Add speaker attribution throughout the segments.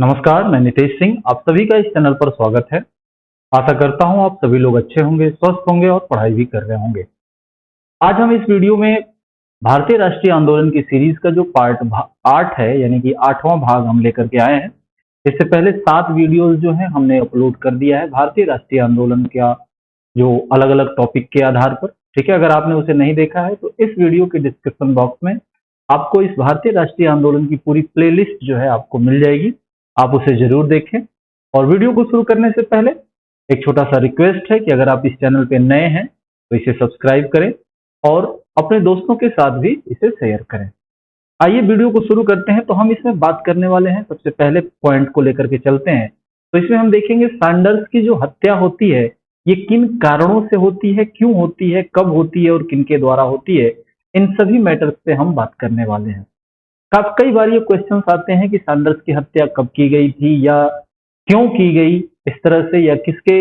Speaker 1: नमस्कार, मैं नितेश सिंह। आप सभी का इस चैनल पर स्वागत है। आशा करता हूं आप सभी लोग अच्छे होंगे, स्वस्थ होंगे और पढ़ाई भी कर रहे होंगे। आज हम इस वीडियो में भारतीय राष्ट्रीय आंदोलन की सीरीज का जो पार्ट 8 है, यानी कि 8वां भाग हम लेकर के आए हैं। इससे पहले 7 वीडियोस जो है हमने अपलोड कर दिया है भारतीय राष्ट्रीय आंदोलन का, जो अलग अलग टॉपिक के आधार पर। ठीक है, अगर आपने उसे नहीं देखा है तो इस वीडियो के डिस्क्रिप्शन बॉक्स में आपको इस भारतीय राष्ट्रीय आंदोलन की पूरी प्लेलिस्ट जो है आपको मिल जाएगी। आप उसे जरूर देखें। और वीडियो को शुरू करने से पहले एक छोटा सा रिक्वेस्ट है कि अगर आप इस चैनल पे नए हैं तो इसे सब्सक्राइब करें और अपने दोस्तों के साथ भी इसे शेयर करें। आइए वीडियो को शुरू करते हैं। तो हम इसमें बात करने वाले हैं, सबसे पहले पॉइंट को लेकर के चलते हैं। तो इसमें हम देखेंगे सैंडर्स की जो हत्या होती है ये किन कारणों से होती है, क्यों होती है, कब होती है और किन के द्वारा होती है। इन सभी मैटर्स पे हम बात करने वाले हैं। कई बार ये क्वेश्चंस आते हैं कि सैंडर्स की हत्या कब की गई थी या क्यों की गई इस तरह से, या किसके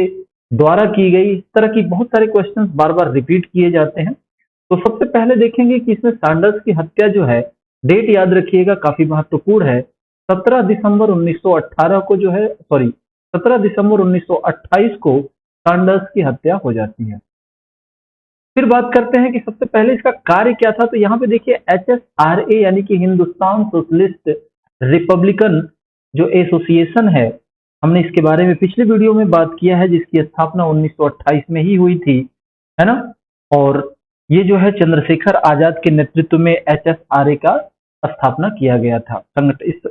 Speaker 1: द्वारा की गई। इस तरह की बहुत सारे क्वेश्चंस बार बार रिपीट किए जाते हैं। तो सबसे पहले देखेंगे कि इसमें सैंडर्स की हत्या जो है, डेट याद रखिएगा, काफी महत्वपूर्ण है। 17 दिसंबर 1918 को जो है, सॉरी 17 दिसंबर 1928 को सैंडर्स की हत्या हो जाती है। फिर बात करते हैं कि सबसे पहले इसका कार्य क्या था। तो यहाँ पे देखिए HSRA यानी कि हिंदुस्तान सोशलिस्ट रिपब्लिकन जो एसोसिएशन है, हमने इसके बारे में पिछले वीडियो में बात किया है, जिसकी स्थापना 1928 में ही हुई थी, है ना। और ये जो है चंद्रशेखर आजाद के नेतृत्व में HSRA का स्थापना किया गया था। इस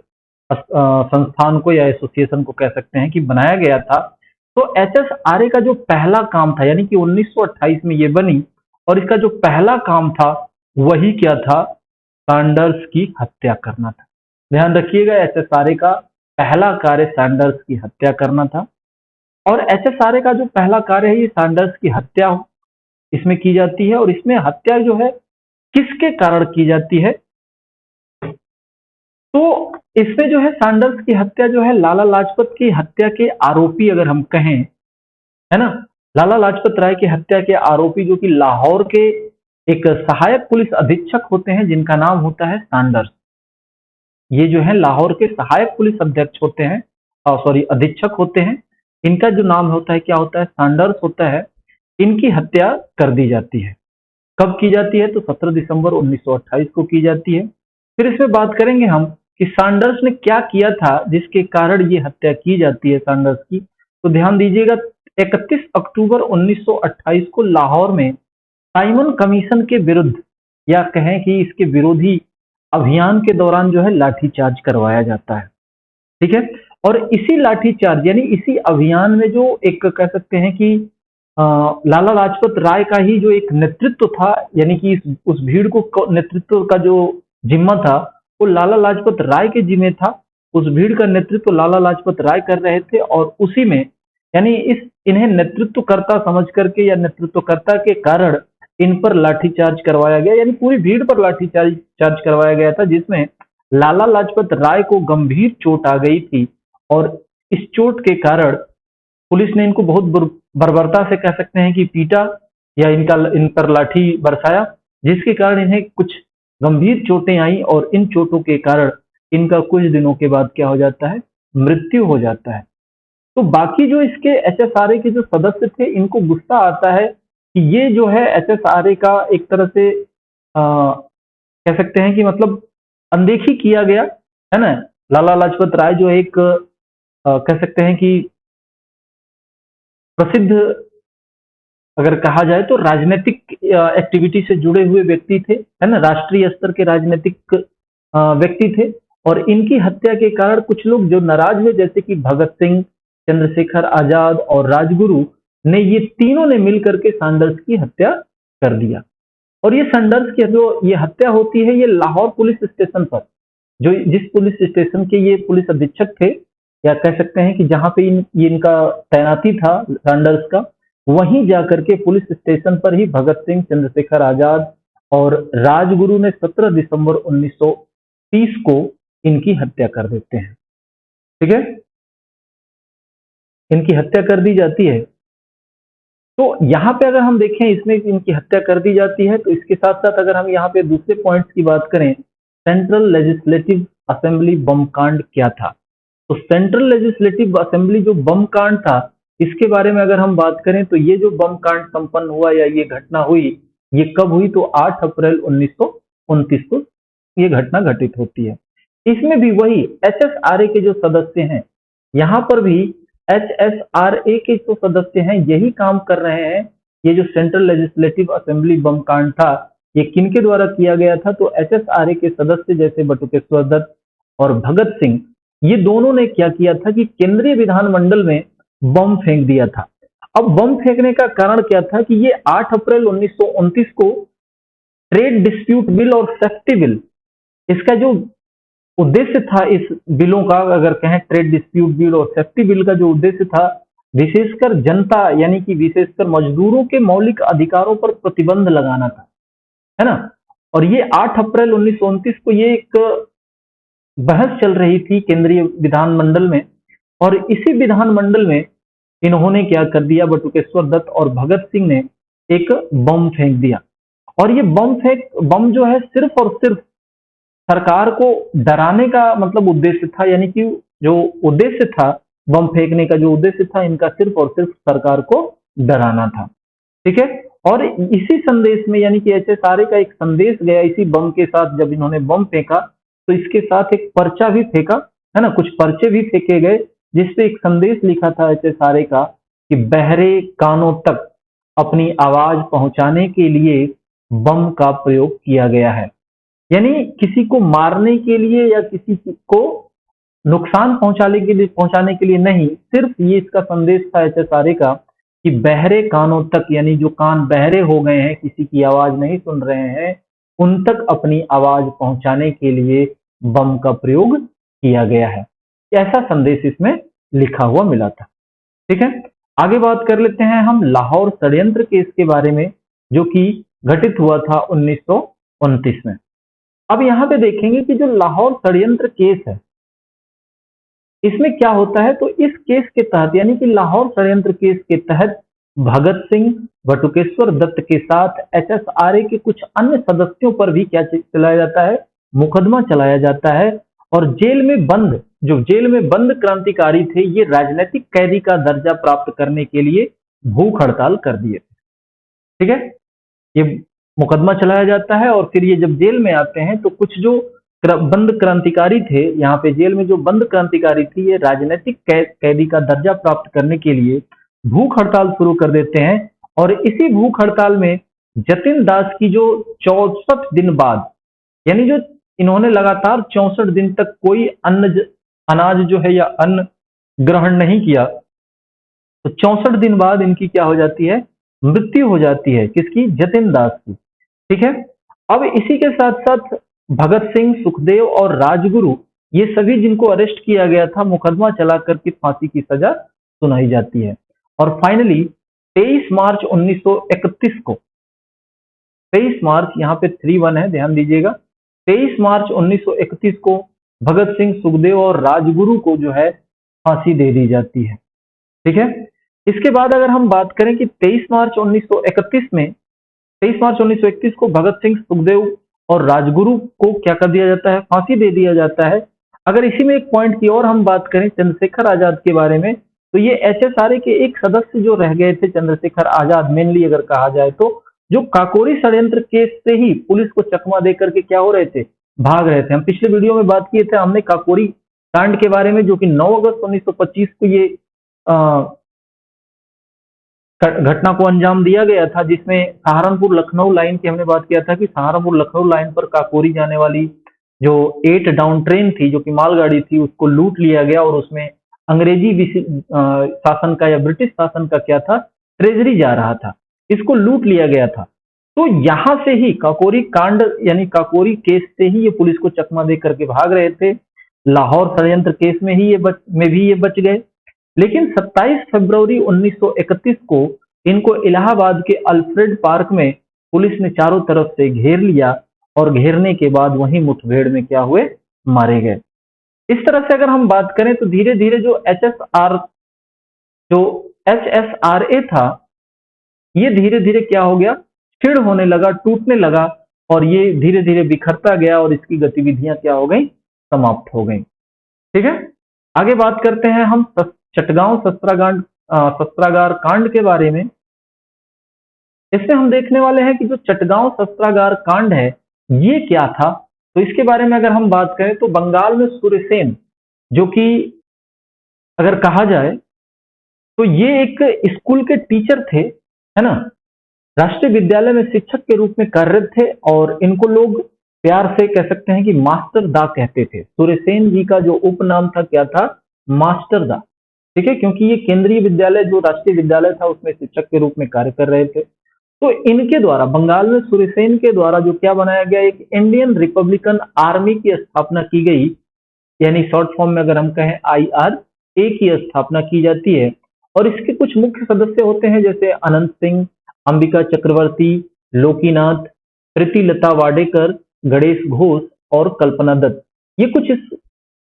Speaker 1: संस्थान को या एसोसिएशन को कह सकते हैं कि बनाया गया था। तो HSRA का जो पहला काम था, यानी कि 1928 में ये बनी, और इसका जो पहला काम था वही क्या था, सैंडर्स की हत्या करना था। ध्यान रखिएगा, HSRA का पहला कार्य सैंडर्स की हत्या करना था। और HSRA का जो पहला कार्य है ये सैंडर्स की हत्या इसमें की जाती है। और इसमें हत्या जो है किसके कारण की जाती है, तो इसमें जो है सैंडर्स की हत्या जो है लाला लाजपत की हत्या के आरोपी, अगर हम कहें, है ना, लाला लाजपत राय की हत्या के आरोपी जो कि लाहौर के एक सहायक पुलिस अधीक्षक होते हैं जिनका नाम होता है सैंडर्स। ये जो है लाहौर के सहायक पुलिस अध्यक्ष होते हैं, सॉरी अधीक्षक होते हैं। इनका जो नाम होता है क्या होता है, सैंडर्स होता है। इनकी हत्या कर दी जाती है। कब की जाती है, तो 17 दिसंबर 1928 को की जाती है। फिर इसमें बात करेंगे हम कि सैंडर्स ने क्या किया था जिसके कारण ये हत्या की जाती है सैंडर्स की। तो ध्यान दीजिएगा, 31 अक्टूबर 1928 को लाहौर में साइमन कमीशन के विरुद्ध, या कहें कि इसके विरोधी अभियान के दौरान जो है लाठीचार्ज करवाया जाता है। ठीक है, और इसी लाठीचार्ज यानी इसी अभियान में जो एक कह सकते हैं कि लाला लाजपत राय का ही जो एक नेतृत्व था, यानी कि उस भीड़ को नेतृत्व का जो जिम्मा था वो लाला लाजपत राय के जिम्मे था। उस भीड़ का नेतृत्व लाला लाजपत राय कर रहे थे, और उसी में यानी इन्हें नेतृत्वकर्ता समझ करके या नेतृत्वकर्ता के कारण इन पर लाठीचार्ज करवाया गया, यानी पूरी भीड़ पर लाठीचार्ज करवाया गया था, जिसमें लाला लाजपत राय को गंभीर चोट आ गई थी। और इस चोट के कारण पुलिस ने इनको बहुत बर्बरता से कह सकते हैं कि पीटा, या इन पर लाठी बरसाया, जिसके कारण इन्हें कुछ गंभीर चोटें आई। और इन चोटों के कारण इनका कुछ दिनों के बाद क्या हो जाता है, मृत्यु हो जाता है। तो बाकी जो इसके HSRA के जो सदस्य थे, इनको गुस्सा आता है कि ये जो है HSRA का एक तरह से कह सकते हैं कि मतलब अनदेखी किया गया, है ना। लाला लाजपत राय जो एक कह सकते हैं कि प्रसिद्ध, अगर कहा जाए तो राजनीतिक एक्टिविटी से जुड़े हुए व्यक्ति थे, है ना, राष्ट्रीय स्तर के राजनीतिक व्यक्ति थे। और इनकी हत्या के कारण कुछ लोग जो नाराज हुए, जैसे कि भगत सिंह, चंद्रशेखर आजाद और राजगुरु ने, ये तीनों ने मिलकर के सैंडर्स की हत्या कर दिया। और ये सैंडर्स की जो ये हत्या होती है, ये लाहौर पुलिस स्टेशन पर, जो जिस पुलिस स्टेशन के ये पुलिस अधीक्षक थे, या कह सकते हैं कि जहां पे ये इनका तैनाती था सैंडर्स का, वहीं जाकर के पुलिस स्टेशन पर ही भगत सिंह, चंद्रशेखर आजाद और राजगुरु ने 17 दिसंबर 1930 को इनकी हत्या कर देते हैं। ठीक है, इनकी हत्या कर दी जाती है। तो यहाँ पे अगर हम देखें, इसमें इनकी हत्या कर दी जाती है, तो इसके साथ साथ अगर हम यहाँ पे दूसरे पॉइंट्स की बात करें, सेंट्रल लेजिस्लेटिव असेंबली बम कांड क्या था। तो सेंट्रल लेजिस्लेटिव असेंबली जो बम कांड था, इसके बारे में अगर हम बात करें तो ये जो बम कांड संपन्न हुआ या ये घटना हुई, ये कब हुई? तो 8 अप्रैल 1929 को ये घटना घटित होती है। इसमें भी वही एचएसआरए के जो सदस्य हैं, यहाँ पर भी एचएसआरए के जो सदस्य हैं यही काम कर रहे हैं। ये जो सेंट्रल लेजिस्लेटिव असेंबली बम कांड था, ये किनके द्वारा किया गया था? तो एचएसआरए के सदस्य जैसे बटुकेश्वर दत्त और भगत सिंह, ये दोनों ने क्या किया था कि केंद्रीय विधानमंडल में बम फेंक दिया था। अब बम फेंकने का कारण क्या था कि ये 8 अप्रैल 1929 को ट्रेड डिस्प्यूट बिल और सेफ्टी बिल, इसका जो उद्देश्य था इस बिलों का, अगर कहें ट्रेड डिस्प्यूट बिल और सेफ्टी बिल का जो उद्देश्य था, विशेषकर जनता यानी कि विशेषकर मजदूरों के मौलिक अधिकारों पर प्रतिबंध लगाना था, है ना। और ये 8 अप्रैल 1929 को ये एक बहस चल रही थी केंद्रीय विधानमंडल में, और इसी विधानमंडल में इन्होंने क्या कर दिया, बटुकेश्वर दत्त और भगत सिंह ने एक बम फेंक दिया। और ये बम जो है सिर्फ और सिर्फ सरकार को डराने का मतलब उद्देश्य था, यानी कि जो उद्देश्य था बम फेंकने का, जो उद्देश्य था इनका सिर्फ और सिर्फ सरकार को डराना था, ठीक है। और इसी संदेश में यानी कि एचएसआरए का एक संदेश गया इसी बम के साथ। जब इन्होंने बम फेंका तो इसके साथ एक पर्चा भी फेंका, है ना, कुछ पर्चे भी फेंके गए जिसपे एक संदेश लिखा था एचएसआरए का कि बहरे कानों तक अपनी आवाज पहुंचाने के लिए बम का प्रयोग किया गया है। यानी किसी को मारने के लिए या किसी को नुकसान पहुंचाने के लिए नहीं, सिर्फ ये इसका संदेश था एचएसआरए का कि बहरे कानों तक, यानी जो कान बहरे हो गए हैं, किसी की आवाज नहीं सुन रहे हैं, उन तक अपनी आवाज पहुंचाने के लिए बम का प्रयोग किया गया है। ऐसा संदेश इसमें लिखा हुआ मिला था, ठीक है। आगे बात कर लेते हैं हम लाहौर षड्यंत्र केस के बारे में, जो कि घटित हुआ था 1929 में। अब यहाँ पे देखेंगे कि जो लाहौर षड्यंत्र केस है, इसमें क्या होता है? तो इस केस के तहत यानी कि लाहौर षड्यंत्र केस के तहत भगत सिंह, बटुकेश्वर दत्त के साथ एचएसआरए के कुछ अन्य सदस्यों पर भी क्या चलाया जाता है? मुकदमा चलाया जाता है। और जेल में बंद क्रांतिकारी थे, ये राजनीतिक कैदी का दर्जा प्राप्त करने के लिए भूख हड़ताल कर दिए थे, ठीक है। ये मुकदमा चलाया जाता है और फिर ये जब जेल में आते हैं तो कुछ जो बंद क्रांतिकारी थे, यहाँ पे जेल में जो बंद क्रांतिकारी थी, ये राजनीतिक कैदी का दर्जा प्राप्त करने के लिए भूख हड़ताल शुरू कर देते हैं। और इसी भूख हड़ताल में जतिन दास की जो 64 दिन बाद, यानी जो इन्होंने लगातार 64 दिन तक कोई अनाज जो है या अन्न ग्रहण नहीं किया, तो 64 दिन बाद इनकी क्या हो जाती है? मृत्यु हो जाती है। किसकी? जतिन दास की, ठीक है। अब इसी के साथ साथ भगत सिंह, सुखदेव और राजगुरु, ये सभी जिनको अरेस्ट किया गया था, मुकदमा चला करके फांसी की सजा सुनाई जाती है। और फाइनली 23 मार्च 1931 को, 23 मार्च, यहाँ पे 31 है, ध्यान दीजिएगा, 23 मार्च 1931 को भगत सिंह, सुखदेव और राजगुरु को जो है फांसी दे दी जाती है, ठीक है। इसके बाद अगर हम बात करें कि 23 मार्च 1931 को भगत सिंह, सुखदेव और राजगुरु को क्या कर दिया जाता है? फांसी दे दिया जाता है। अगर इसी में एक पॉइंट की और हम बात करें चंद्रशेखर आजाद के बारे में, तो ये एचएसआरए के एक सदस्य जो रह गए थे, चंद्रशेखर आजाद मेनली अगर कहा जाए तो, जो काकोरी षड्यंत्र केस से ही पुलिस को चकमा दे करके क्या हो रहे थे? भाग रहे थे। हम पिछले वीडियो में बात किए थे हमने काकोरी कांड के बारे में, जो कि 9 अगस्त 1925 को ये घटना को अंजाम दिया गया था, जिसमें सहारनपुर लखनऊ लाइन की हमने बात किया था कि सहारनपुर लखनऊ लाइन पर काकोरी जाने वाली जो 8 डाउन ट्रेन थी, जो कि मालगाड़ी थी, उसको लूट लिया गया और उसमें अंग्रेजी शासन का या ब्रिटिश शासन का क्या था? ट्रेजरी जा रहा था, इसको लूट लिया गया था। तो यहां से ही काकोरी कांड यानी काकोरी केस से ही ये पुलिस को चकमा दे करके भाग रहे थे। लाहौर षड्यंत्र केस में भी ये बच गए। लेकिन 27 फरवरी 1931 को इनको इलाहाबाद के अल्फ्रेड पार्क में पुलिस ने चारों तरफ से घेर लिया और घेरने के बाद वहीं मुठभेड़ में क्या हुए? मारे गए। इस तरह से अगर हम बात करें तो धीरे धीरे जो एचएसआरए था, ये धीरे धीरे क्या हो गया? क्षीण होने लगा, टूटने लगा और ये धीरे धीरे बिखरता गया और इसकी गतिविधियां क्या हो गई? समाप्त हो गई, ठीक है। आगे बात करते हैं हम चटगांव शस्त्रागार कांड के बारे में। इसमें हम देखने वाले हैं कि जो चटगांव शस्त्रागार कांड है ये क्या था। तो इसके बारे में अगर हम बात करें तो बंगाल में सूर्यसेन, जो कि अगर कहा जाए तो ये एक स्कूल के टीचर थे, है ना, राष्ट्रीय विद्यालय में शिक्षक के रूप में कार्यरत थे और इनको लोग प्यार से कह सकते हैं कि मास्टर दा कहते थे। सूर्यसेन जी का जो उपनाम था क्या था, मास्टर दा। ठीक है, क्योंकि ये केंद्रीय विद्यालय जो राष्ट्रीय विद्यालय था उसमें शिक्षक के रूप में कार्य कर रहे थे। तो इनके द्वारा बंगाल में सूर्यसेन के द्वारा जो क्या बनाया गया, एक इंडियन रिपब्लिकन आर्मी की स्थापना की गई, यानी शॉर्ट फॉर्म में अगर हम कहें IRA की स्थापना की जाती है। और इसके कुछ मुख्य सदस्य होते हैं जैसे अनंत सिंह, अंबिका चक्रवर्ती, लोकीनाथ, प्रीतिलता वाडेकर, गणेश घोष और कल्पना दत्त। ये कुछ इस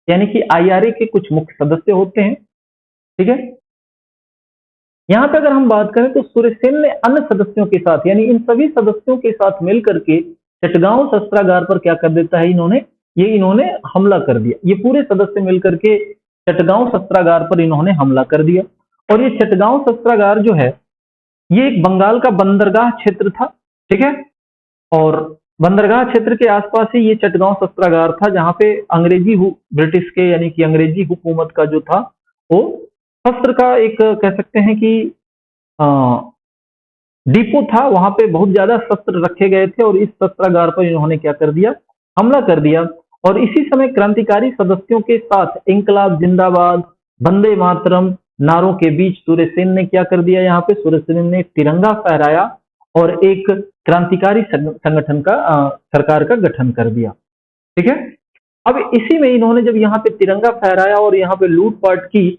Speaker 1: यानी कि IRA के कुछ मुख्य सदस्य होते हैं। ठीक है, यहां पे अगर हम बात करें तो सूर्यसेन ने अन्य सदस्यों के साथ यानी इन सभी सदस्यों के साथ मिलकर के चटगांव शस्त्रागार पर क्या कर देता है, इन्होंने हमला कर दिया। ये पूरे सदस्य मिलकर के चटगांव शस्त्रागार पर इन्होंने हमला कर दिया। और ये चटगांव शस्त्रागार जो है ये एक बंगाल का बंदरगाह क्षेत्र था। ठीक है, और बंदरगाह क्षेत्र के आसपास ही ये चटगांव शस्त्रागार था जहां पे ब्रिटिश के यानी कि अंग्रेजी हुकूमत का जो था वो शस्त्र का एक कह सकते हैं कि डिपो था। वहां पे बहुत ज्यादा शस्त्र रखे गए थे और इस शस्त्रागार पर इन्होंने क्या कर दिया, हमला कर दिया। और इसी समय क्रांतिकारी सदस्यों के साथ इंकलाब जिंदाबाद, वंदे मातरम नारों के बीच सूर्यसेन ने क्या कर दिया, यहाँ पे सूर्यसेन ने तिरंगा फहराया और एक क्रांतिकारी संगठन का सरकार का गठन कर दिया। ठीक है, अब इसी में इन्होंने जब यहाँ पे तिरंगा फहराया और यहाँ पे लूटपाट की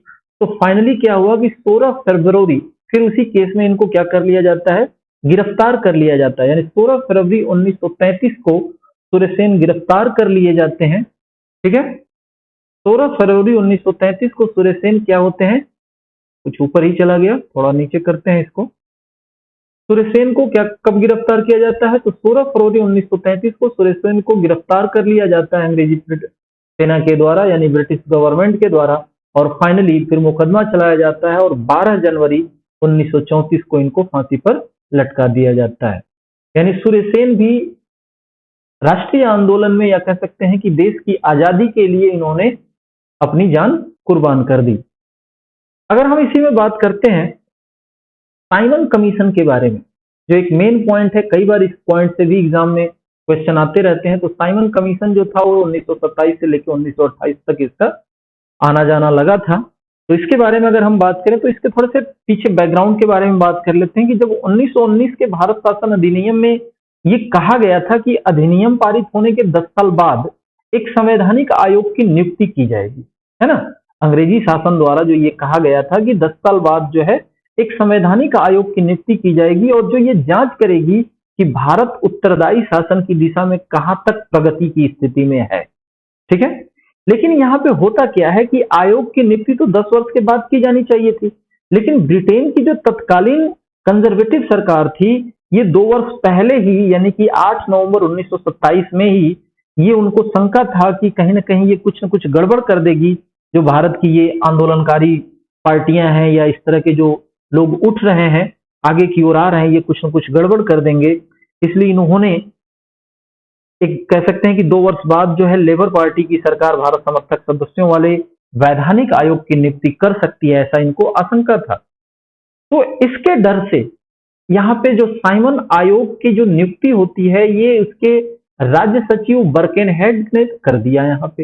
Speaker 1: तो फाइनली क्या हुआ कि 16 फरवरी फिर उसी केस में इनको क्या कर लिया जाता है, गिरफ्तार कर लिया जाता है। यानी 16 फरवरी 1933 को सूर्यसेन गिरफ्तार कर लिए जाते हैं। ठीक है, 16 फरवरी 1933 को सूर्यसेन क्या होते हैं, कुछ ऊपर ही चला गया, थोड़ा नीचे करते हैं इसको। सूर्यसेन को क्या कब गिरफ्तार किया जाता है, तो 16 फरवरी 1933 को सूर्यसेन को गिरफ्तार कर लिया जाता है अंग्रेजी सेना के द्वारा यानी ब्रिटिश गवर्नमेंट के द्वारा। और फाइनली फिर मुकदमा चलाया जाता है और 12 जनवरी 1934 को इनको फांसी पर लटका दिया जाता है। यानी सूर्यसेन भी राष्ट्रीय आंदोलन में या कह सकते हैं कि देश की आजादी के लिए इन्होंने अपनी जान कुर्बान कर दी। अगर हम इसी में बात करते हैं साइमन कमीशन के बारे में, जो एक मेन पॉइंट है, कई बार इस पॉइंट से भी एग्जाम में क्वेश्चन आते रहते हैं। तो साइमन कमीशन जो था वो 1927 से लेकर 1928 तक इसका आना जाना लगा था। तो इसके बारे में अगर हम बात करें तो इसके थोड़े से पीछे बैकग्राउंड के बारे में बात कर लेते हैं कि जब 1919 के भारत शासन अधिनियम में ये कहा गया था कि अधिनियम पारित होने के 10 साल बाद एक संवैधानिक आयोग की नियुक्ति की जाएगी, है ना। अंग्रेजी शासन द्वारा जो ये कहा गया था कि 10 साल बाद जो है एक संवैधानिक आयोग की नियुक्ति की जाएगी और जो ये जांच करेगी कि भारत उत्तरदायी शासन की दिशा में कहां तक प्रगति की स्थिति में है। ठीक है, लेकिन यहाँ पे होता क्या है कि आयोग की नियुक्ति तो 10 वर्ष के बाद की जानी चाहिए थी, लेकिन ब्रिटेन की जो तत्कालीन कंजर्वेटिव सरकार थी ये 2 वर्ष पहले ही यानी कि 8 नवंबर 1927 में ही ये उनको शंका था कि कहीं ना कहीं ये कुछ न कुछ गड़बड़ कर देगी। जो भारत की ये आंदोलनकारी पार्टियां हैं या इस तरह के जो लोग उठ रहे हैं आगे की ओर आ रहे हैं, ये कुछ न कुछ गड़बड़ कर देंगे। इसलिए इन्होंने एक कह सकते हैं कि 2 वर्ष बाद जो है लेबर पार्टी की सरकार भारत समर्थक सदस्यों वाले वैधानिक आयोग की नियुक्ति कर सकती है, ऐसा इनको आशंका था। तो इसके डर से यहाँ पे जो साइमन आयोग की जो नियुक्ति होती है ये उसके राज्य सचिव बर्केनहेड ने कर दिया यहाँ पे,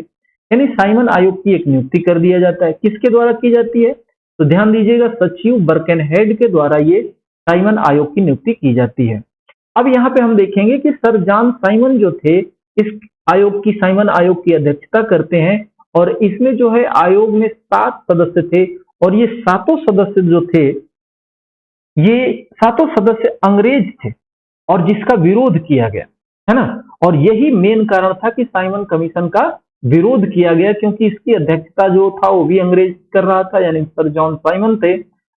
Speaker 1: यानी साइमन आयोग की एक नियुक्ति कर दिया जाता है। किसके द्वारा की जाती है, तो ध्यान दीजिएगा सचिव बर्केनहेड के द्वारा ये साइमन आयोग की नियुक्ति की जाती है। अब यहाँ पे हम देखेंगे कि सर जॉन साइमन जो थे इस साइमन आयोग की अध्यक्षता करते हैं और इसमें जो है आयोग में 7 सदस्य थे और ये 7 सदस्य जो थे ये 7 सदस्य अंग्रेज थे और जिसका विरोध किया गया, है ना। और यही मेन कारण था कि साइमन कमीशन का विरोध किया गया, क्योंकि इसकी अध्यक्षता जो था वो भी अंग्रेज कर रहा था, यानी सर जॉन साइमन थे।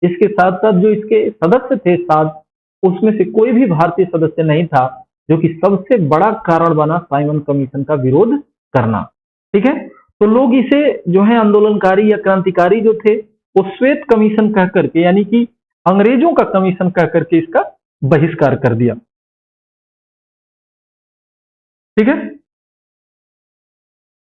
Speaker 1: इसके साथ साथ जो इसके सदस्य थे 7, उसमें से कोई भी भारतीय सदस्य नहीं था, जो कि सबसे बड़ा कारण बना साइमन कमीशन का विरोध करना। ठीक है, तो लोग इसे जो है आंदोलनकारी या क्रांतिकारी जो थे वो श्वेत कमीशन कह करके, यानी कि अंग्रेजों का कमीशन कह करके इसका बहिष्कार कर दिया। ठीक है।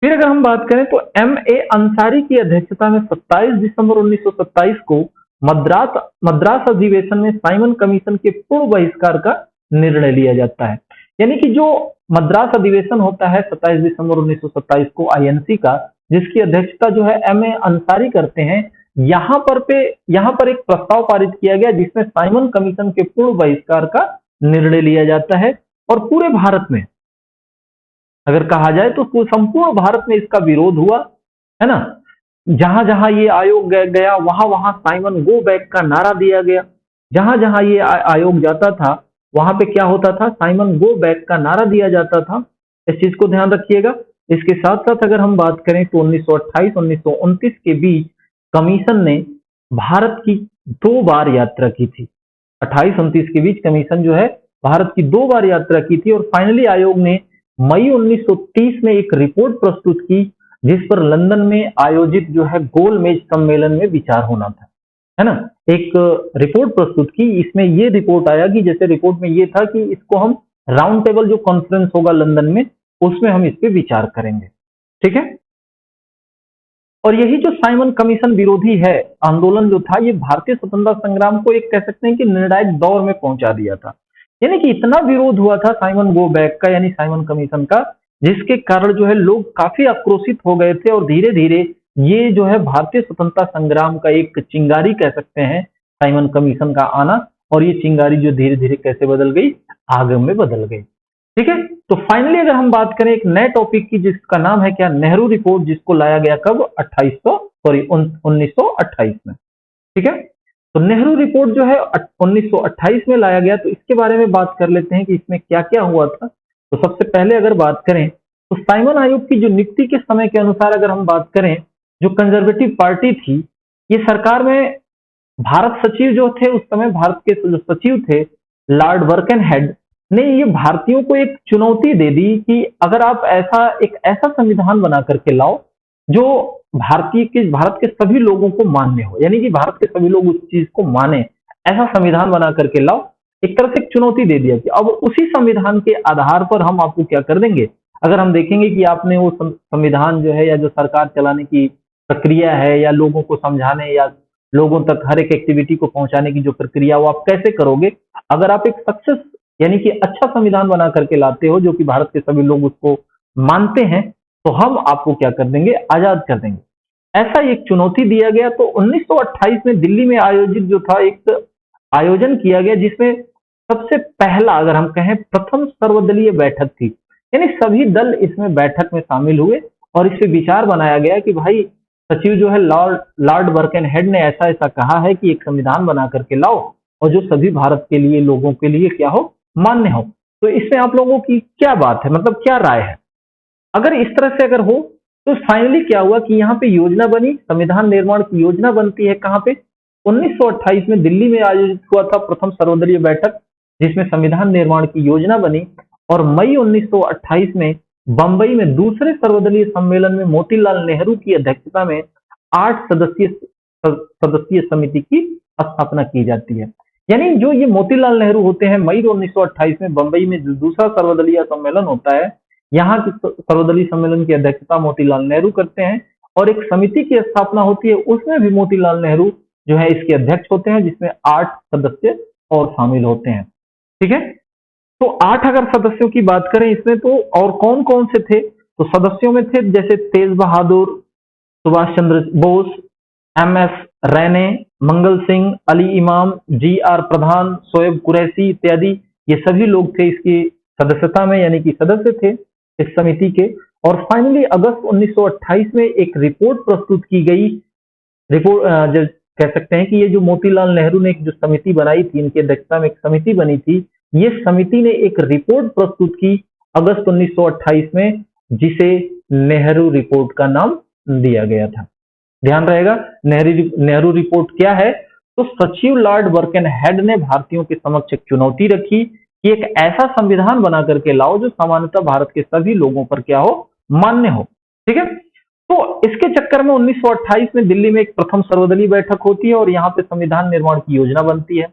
Speaker 1: फिर अगर हम बात करें तो M.A. अंसारी की अध्यक्षता में 27 दिसंबर 1927 को मद्रास अधिवेशन में साइमन कमीशन के पूर्ण बहिष्कार का निर्णय लिया जाता है। यानी कि जो मद्रास अधिवेशन होता है 27 दिसंबर 1927 को INC का, जिसकी अध्यक्षता जो है M.A. अंसारी करते हैं, यहाँ पर एक प्रस्ताव पारित किया गया जिसमें साइमन कमीशन के पूर्ण बहिष्कार का निर्णय लिया जाता है। और पूरे भारत में अगर कहा जाए तो संपूर्ण भारत में इसका विरोध हुआ, है ना। जहां जहां ये आयोग गया वहां वहां साइमन गो बैक का नारा दिया गया। जहां जहां ये आयोग जाता था वहां पे क्या होता था, साइमन गो बैक का नारा दिया जाता था। इस चीज को ध्यान रखिएगा। इसके साथ साथ अगर हम बात करें तो 1928-1929 के बीच कमीशन ने भारत की 2 बार यात्रा की थी। 28-29 के बीच कमीशन जो है भारत की 2 बार यात्रा की थी और फाइनली आयोग ने मई 1930 में एक रिपोर्ट प्रस्तुत की जिस पर लंदन में आयोजित जो है गोलमेज सम्मेलन में विचार होना था, है ना। एक रिपोर्ट प्रस्तुत की, इसमें ये रिपोर्ट आया कि जैसे रिपोर्ट में ये था कि इसको हम राउंड टेबल जो कॉन्फ्रेंस होगा लंदन में उसमें हम इस पे विचार करेंगे। ठीक है। और यही जो साइमन कमीशन विरोधी है आंदोलन जो था, ये भारतीय स्वतंत्रता संग्राम को एक कह सकते हैं कि निर्णायक दौर में पहुंचा दिया था। यानी कि इतना विरोध हुआ था साइमन गो बैक का, यानी साइमन कमीशन का, जिसके कारण जो है लोग काफी आक्रोशित हो गए थे और धीरे धीरे ये जो है भारतीय स्वतंत्रता संग्राम का एक चिंगारी कह सकते हैं साइमन कमीशन का आना। और ये चिंगारी जो धीरे धीरे कैसे बदल गई, आग में बदल गई। ठीक है। तो फाइनली अगर हम बात करें एक नए टॉपिक की जिसका नाम है क्या, नेहरू रिपोर्ट, जिसको लाया गया कब, 1928 में। ठीक है। तो नेहरू रिपोर्ट जो है 1928 में लाया गया। तो इसके बारे में बात कर लेते हैं कि इसमें क्या क्या हुआ था। तो सबसे पहले अगर बात करें तो साइमन आयोग की जो नियुक्ति के समय के अनुसार अगर हम बात करें, जो कंजर्वेटिव पार्टी थी, ये सरकार में भारत सचिव जो थे उस समय, भारत के जो सचिव थे लॉर्ड बर्कनहेड ने ये भारतीयों को एक चुनौती दे दी कि अगर आप एक ऐसा संविधान बना करके लाओ जो भारत के सभी लोगों को मान्य हो, यानी कि भारत के सभी लोग उस चीज को माने, ऐसा संविधान बना करके लाओ। एक तरह से एक चुनौती दे दिया कि अब उसी संविधान के आधार पर हम आपको क्या कर देंगे। अगर हम देखेंगे कि आपने वो संविधान जो है या जो सरकार चलाने की प्रक्रिया है या लोगों को समझाने या लोगों तक हर एक एक्टिविटी को पहुंचाने की जो प्रक्रिया वो आप कैसे करोगे, अगर आप एक सक्सेस यानी कि अच्छा संविधान बना करके लाते हो जो कि भारत के सभी लोग उसको मानते हैं, तो हम आपको क्या कर देंगे, आजाद कर देंगे। ऐसा एक चुनौती दिया गया। तो 1928 में दिल्ली में आयोजित जो था एक आयोजन किया गया जिसमें सबसे पहला अगर हम कहें प्रथम सर्वदलीय बैठक थी, यानी सभी दल इसमें बैठक में शामिल हुए और इस पे विचार बनाया गया कि भाई सचिव जो है लॉर्ड बर्कनहेड ने ऐसा ऐसा कहा है कि एक संविधान बना करके लाओ और जो सभी भारत के लिए लोगों के लिए क्या हो, मान्य हो। तो इसमें आप लोगों की क्या बात है, मतलब क्या राय है। अगर इस तरह से अगर हो तो फाइनली क्या हुआ कि यहाँ पे योजना बनी, संविधान निर्माण की योजना बनती है। कहाँ पे, 1928 में दिल्ली में आयोजित हुआ था प्रथम सर्वदलीय बैठक जिसमें संविधान निर्माण की योजना बनी। और मई 1928 में बंबई में दूसरे सर्वदलीय सम्मेलन में मोतीलाल नेहरू की अध्यक्षता में 8 सदस्यीय समिति की स्थापना की जाती है। यानी जो ये मोतीलाल नेहरू होते हैं, मई 1928 में बंबई में जो दूसरा सर्वदलीय सम्मेलन होता है, यहाँ के सर्वदलीय सम्मेलन की अध्यक्षता मोतीलाल नेहरू करते हैं और एक समिति की स्थापना होती है, उसमें भी मोतीलाल नेहरू जो है इसके अध्यक्ष होते हैं, जिसमें 8 सदस्य और शामिल होते हैं। ठीक है। तो 8 अगर सदस्यों की बात करें इसमें, तो और कौन कौन से थे, तो सदस्यों में थे जैसे तेज बहादुर, सुभाष चंद्र बोस, MS रैने, मंगल सिंह, अली इमाम, GR प्रधान, शोएब कुरैशी इत्यादि, ये सभी लोग थे इसकी सदस्यता में, यानी कि सदस्य थे इस समिति के। और फाइनली अगस्त 1928 में एक रिपोर्ट प्रस्तुत की गई। रिपोर्ट जो कह सकते हैं कि ये जो मोतीलाल नेहरू ने एक जो समिति बनाई थी, इनकी अध्यक्षता में एक समिति बनी थी, ये समिति ने एक रिपोर्ट प्रस्तुत की अगस्त 1928 में, जिसे नेहरू रिपोर्ट का नाम दिया गया था। ध्यान रहेगा, नेहरू रिपोर्ट क्या है, तो सचिव लॉर्ड बर्कनहेड ने भारतीयों के समक्ष एक चुनौती रखी कि एक ऐसा संविधान बना करके लाओ जो सामान्यतः भारत के सभी लोगों पर क्या हो, मान्य हो। ठीक है। तो इसके चक्कर में 1928 में दिल्ली में एक प्रथम सर्वदलीय बैठक होती है और यहाँ पे संविधान निर्माण की योजना बनती है।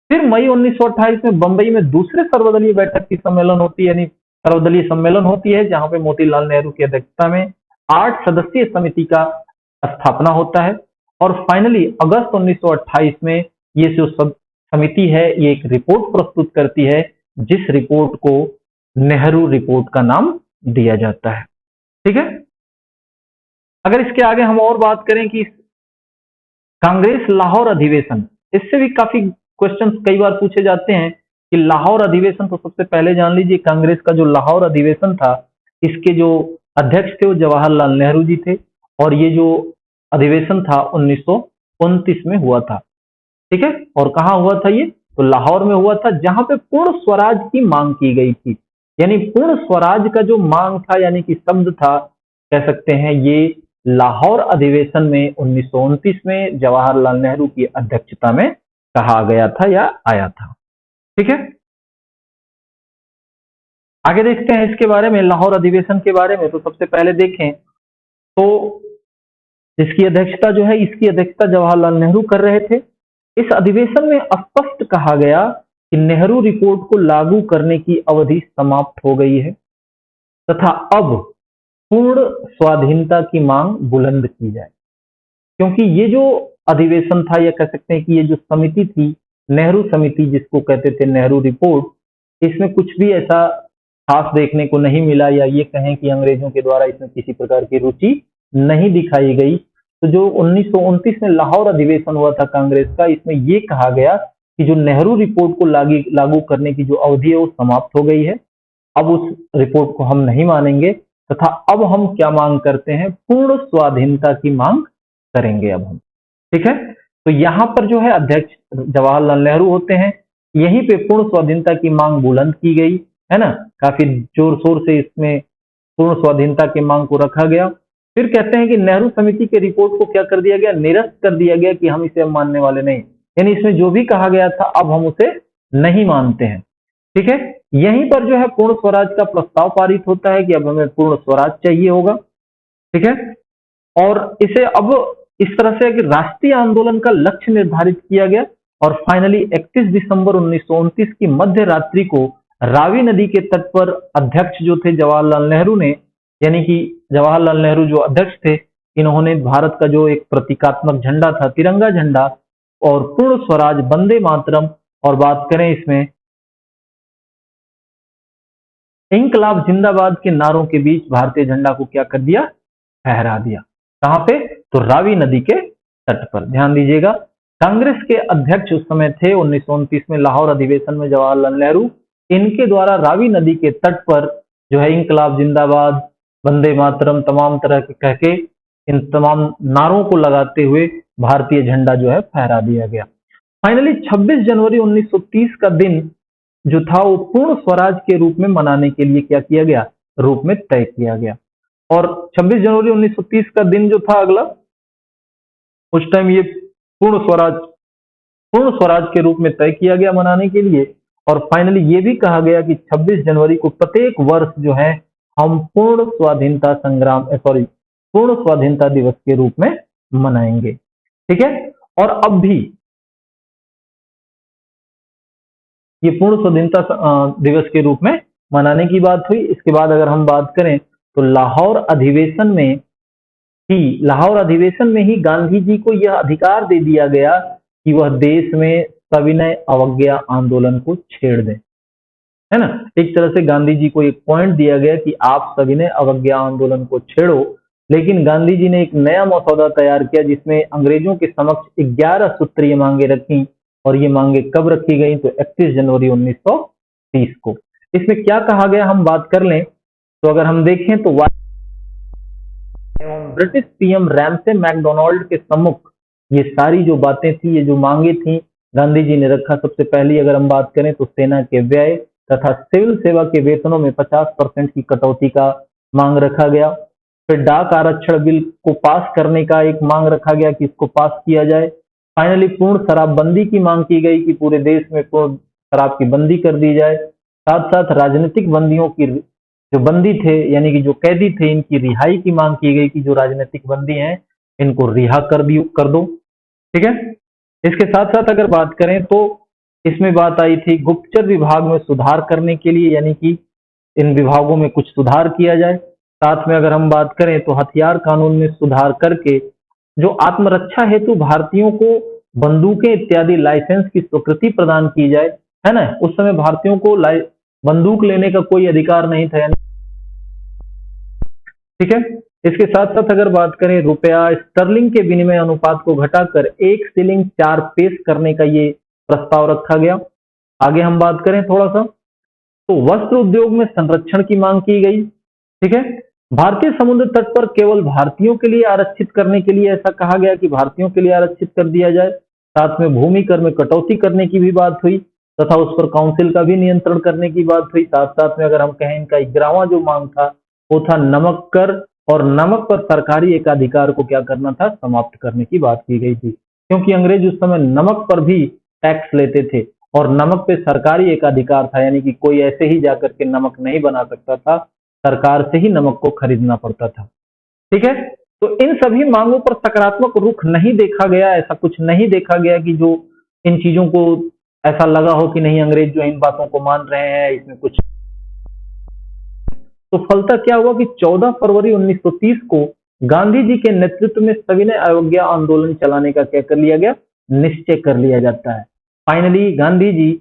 Speaker 1: फिर मई 1928 में बंबई में दूसरे सर्वदलीय बैठक की सम्मेलन होती है, यानी सर्वदलीय सम्मेलन होती है, जहां पे मोतीलाल नेहरू की अध्यक्षता में 8 सदस्यीय समिति का स्थापना होता है। और फाइनली अगस्त 1928 में ये जो समिति है ये एक रिपोर्ट प्रस्तुत करती है, जिस रिपोर्ट को नेहरू रिपोर्ट का नाम दिया जाता है। ठीक है, अगर इसके आगे हम और बात करें कि कांग्रेस लाहौर अधिवेशन, इससे भी काफी क्वेश्चंस कई बार पूछे जाते हैं कि लाहौर अधिवेशन, तो सबसे पहले जान लीजिए कांग्रेस का जो लाहौर अधिवेशन था, इसके जो अध्यक्ष थे वो जवाहरलाल नेहरू जी थे और ये जो अधिवेशन था 1929 में हुआ था। ठीक है, और कहाँ हुआ था ये? तो लाहौर में हुआ था, जहां पे पूर्ण स्वराज की मांग की गई थी। यानी पूर्ण स्वराज का जो मांग था, यानी कि शब्द था, कह सकते हैं ये लाहौर अधिवेशन में 1929 में जवाहरलाल नेहरू की अध्यक्षता में कहा गया था या आया था। ठीक है, आगे देखते हैं इसके बारे में, लाहौर अधिवेशन के बारे में। तो सबसे पहले देखें तो इसकी अध्यक्षता जो है, इसकी अध्यक्षता जवाहरलाल नेहरू कर रहे थे। इस अधिवेशन में स्पष्ट कहा गया कि नेहरू रिपोर्ट को लागू करने की अवधि समाप्त हो गई है तथा अब पूर्ण स्वाधीनता की मांग बुलंद की जाए। क्योंकि ये जो अधिवेशन था, या कह सकते हैं कि ये जो समिति थी, नेहरू समिति जिसको कहते थे नेहरू रिपोर्ट, इसमें कुछ भी ऐसा खास देखने को नहीं मिला, या ये कहें कि अंग्रेजों के द्वारा इसमें किसी प्रकार की रुचि नहीं दिखाई गई। तो जो 1929 में लाहौर अधिवेशन हुआ था कांग्रेस का, इसमें ये कहा गया कि जो नेहरू रिपोर्ट को लागू करने की जो अवधि है वो समाप्त हो गई है, अब उस रिपोर्ट को हम नहीं मानेंगे तथा अब हम क्या मांग करते हैं? पूर्ण स्वाधीनता की मांग करेंगे अब हम। ठीक है, तो यहाँ पर जो है अध्यक्ष जवाहरलाल नेहरू होते हैं, यहीं पे पूर्ण स्वाधीनता की मांग बुलंद की गई है ना, काफी जोर शोर से इसमें पूर्ण स्वाधीनता की मांग को रखा गया। फिर कहते हैं कि नेहरू समिति के रिपोर्ट को क्या कर दिया गया? निरस्त कर दिया गया कि हम इसे अब मानने वाले नहीं, यानी इसमें जो भी कहा गया था अब हम उसे नहीं मानते हैं। ठीक है, यहीं पर जो है पूर्ण स्वराज का प्रस्ताव पारित होता है कि अब हमें पूर्ण स्वराज चाहिए होगा। ठीक है, और इसे अब इस तरह से कि राष्ट्रीय आंदोलन का लक्ष्य निर्धारित किया गया और फाइनली 31 दिसंबर 1929 की मध्य रात्रि को रावी नदी के तट पर अध्यक्ष जो थे जवाहरलाल नेहरू ने, यानी कि जवाहरलाल नेहरू जो अध्यक्ष थे, इन्होंने भारत का जो एक प्रतीकात्मक झंडा था, तिरंगा झंडा और पूर्ण स्वराज, वंदे मातरम, और बात करें इसमें इंकलाब जिंदाबाद के नारों के बीच भारतीय झंडा को क्या कर दिया? फहरा दिया। कहां पे? तो रावी नदी के तट पर। ध्यान दीजिएगा, कांग्रेस के अध्यक्ष उस समय थे 1929 में लाहौर अधिवेशन में जवाहरलाल नेहरू, इनके द्वारा रावी नदी के तट पर जो है इंकलाब जिंदाबाद, वंदे मातरम, तमाम तरह के कह के इन तमाम नारों को लगाते हुए भारतीय झंडा जो है फहरा दिया गया। फाइनली 26 जनवरी 1930 का दिन जो था वो पूर्ण स्वराज के रूप में मनाने के लिए क्या किया गया? रूप में तय किया गया। और 26 जनवरी 1930 का दिन जो था अगला, उस टाइम ये पूर्ण स्वराज के रूप में तय किया गया मनाने के लिए। और फाइनली ये भी कहा गया कि 26 जनवरी को प्रत्येक वर्ष जो है हम पूर्ण स्वाधीनता दिवस के रूप में मनाएंगे। ठीक है, और अब भी ये पूर्ण स्वाधीनता दिवस के रूप में मनाने की बात हुई। इसके बाद अगर हम बात करें तो लाहौर अधिवेशन में ही गांधी जी को यह अधिकार दे दिया गया कि वह देश में सविनय अवज्ञा आंदोलन को छेड़ दें, है ना। एक तरह से गांधी जी को एक पॉइंट दिया गया कि आप सविनय अवज्ञा आंदोलन को छेड़ो, लेकिन गांधी जी ने एक नया मसौदा तैयार किया जिसमें अंग्रेजों के समक्ष 11 सूत्रीय मांगे रखी। और ये मांगे कब रखी गई? तो 31 जनवरी 1930 को। इसमें क्या कहा गया हम बात कर लें तो अगर हम देखें तो ब्रिटिश पीएम रैमसे मैकडोनाल्ड के सम्मुख ये सारी जो बातें थी, ये जो मांगे थी, गांधी जी ने रखा। सबसे पहली अगर हम बात करें तो सेना के व्यय तथा सिविल सेवा के वेतनों में 50% की कटौती का मांग रखा गया। फिर डाक आरक्षण बिल को पास करने का एक मांग रखा गया कि इसको पास किया जाए। फाइनली पूर्ण शराबबंदी की मांग की गई कि पूरे देश में पूर्ण शराब की बंदी कर दी जाए। साथ साथ राजनीतिक बंदियों की जो बंदी थे यानी कि जो कैदी थे इनकी रिहाई की मांग की गई कि जो राजनीतिक बंदी हैं इनको रिहा कर दो। ठीक है। इसके साथ साथ अगर बात करें तो इसमें बात आई थी गुप्तचर विभाग में सुधार करने के लिए, यानी कि इन विभागों में कुछ सुधार किया जाए। साथ में अगर हम बात करें तो हथियार कानून में सुधार करके जो आत्मरक्षा हेतु भारतीयों को बंदूकें इत्यादि लाइसेंस की स्वीकृति प्रदान की जाए, है ना। उस समय भारतीयों को बंदूक लेने का कोई अधिकार नहीं था, यानी ठीक है। इसके साथ साथ अगर बात करें रुपया स्टर्लिंग के विनिमय अनुपात को घटाकर 1 शिलिंग 4 पेश करने का ये प्रस्ताव रखा गया। आगे हम बात करें थोड़ा सा तो वस्त्र उद्योग में संरक्षण की मांग की गई। ठीक है। भारतीय समुद्र तट पर केवल भारतीयों के लिए आरक्षित करने के लिए ऐसा कहा गया कि भारतीयों के लिए आरक्षित कर दिया जाए। साथ में भूमि कर में कटौती करने की भी बात हुई तथा उस पर काउंसिल का भी नियंत्रण करने की बात हुई। साथ साथ में अगर हम कहें इनका 11वां जो मांग था वो था नमक कर, और नमक पर सरकारी एकाधिकार को क्या करना था, समाप्त करने की बात की गई थी, क्योंकि अंग्रेज उस समय नमक पर भी टैक्स लेते थे और नमक पे सरकारी एकाधिकार था, यानी कि कोई ऐसे ही जाकर के नमक नहीं बना सकता था, सरकार से ही नमक को खरीदना पड़ता था। ठीक है। तो इन सभी मांगों पर सकारात्मक रुख नहीं देखा गया, ऐसा कुछ नहीं देखा गया कि जो इन चीजों को ऐसा लगा हो कि नहीं अंग्रेज जो इन बातों को मान रहे हैं इसमें कुछ। तो फलतः क्या हुआ कि 14 फरवरी 1930 को गांधी जी के नेतृत्व में सविनय अवज्ञा आंदोलन चलाने का क्या कर लिया गया, निश्चय कर लिया जाता है। फाइनली गांधी जी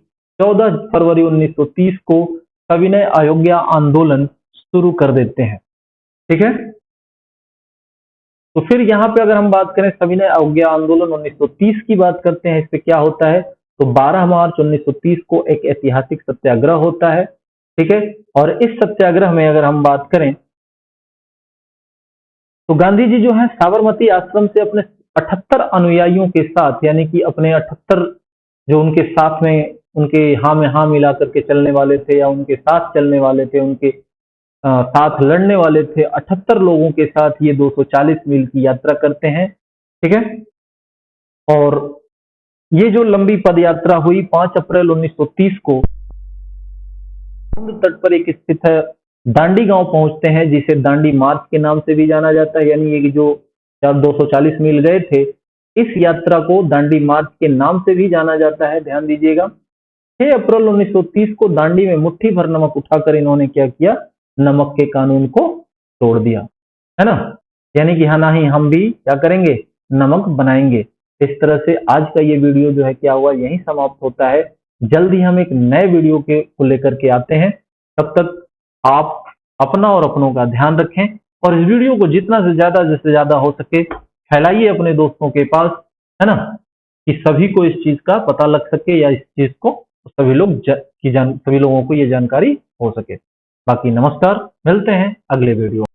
Speaker 1: 14 फरवरी 1930 को सविनय अवज्ञा आंदोलन शुरू कर देते हैं। ठीक है। तो फिर यहाँ पे अगर हम बात करें सविनय अवज्ञा आंदोलन 1930 की बात करते हैं, इससे क्या होता है तो 12 मार्च 1930 को एक ऐतिहासिक सत्याग्रह होता है। ठीक है। और इस सत्याग्रह में अगर हम बात करें तो गांधी जी जो है साबरमती आश्रम से अपने 78 अनुयायियों के साथ, यानी कि अपने 78 जो उनके साथ में उनके हाँ में हाँ मिला करके चलने वाले थे या उनके साथ चलने वाले थे, उनके साथ लड़ने वाले थे, 78 लोगों के साथ ये 240 मील की यात्रा करते हैं। ठीक है। और ये जो लंबी पद यात्रा हुई 5 अप्रैल 1930 को समुद्र तट पर एक स्थित है दांडी गांव पहुंचते हैं, जिसे दांडी मार्च के नाम से भी जाना जाता है, यानी ये जो 240 मील गए थे इस यात्रा को दांडी मार्च के नाम से भी जाना जाता है, ध्यान दीजिएगा। 6 अप्रैल 1930 को दांडी में मुट्ठी भर नमक उठाकर इन्होंने क्या किया, नमक के कानून को तोड़ दिया, है ना। यानी कि हाँ ना ही हम भी क्या करेंगे, नमक बनाएंगे। इस तरह से आज का ये वीडियो जो है क्या हुआ, यहीं समाप्त होता है। जल्द ही हम एक नए वीडियो को लेकर के आते हैं। तब तक आप अपना और अपनों का ध्यान रखें और इस वीडियो को जितना से ज्यादा हो सके फैलाइए अपने दोस्तों के पास, है ना, कि सभी को इस चीज का पता लग सके या इस चीज को सभी लोगों को ये जानकारी हो सके। बाकी नमस्कार, मिलते हैं अगले वीडियो।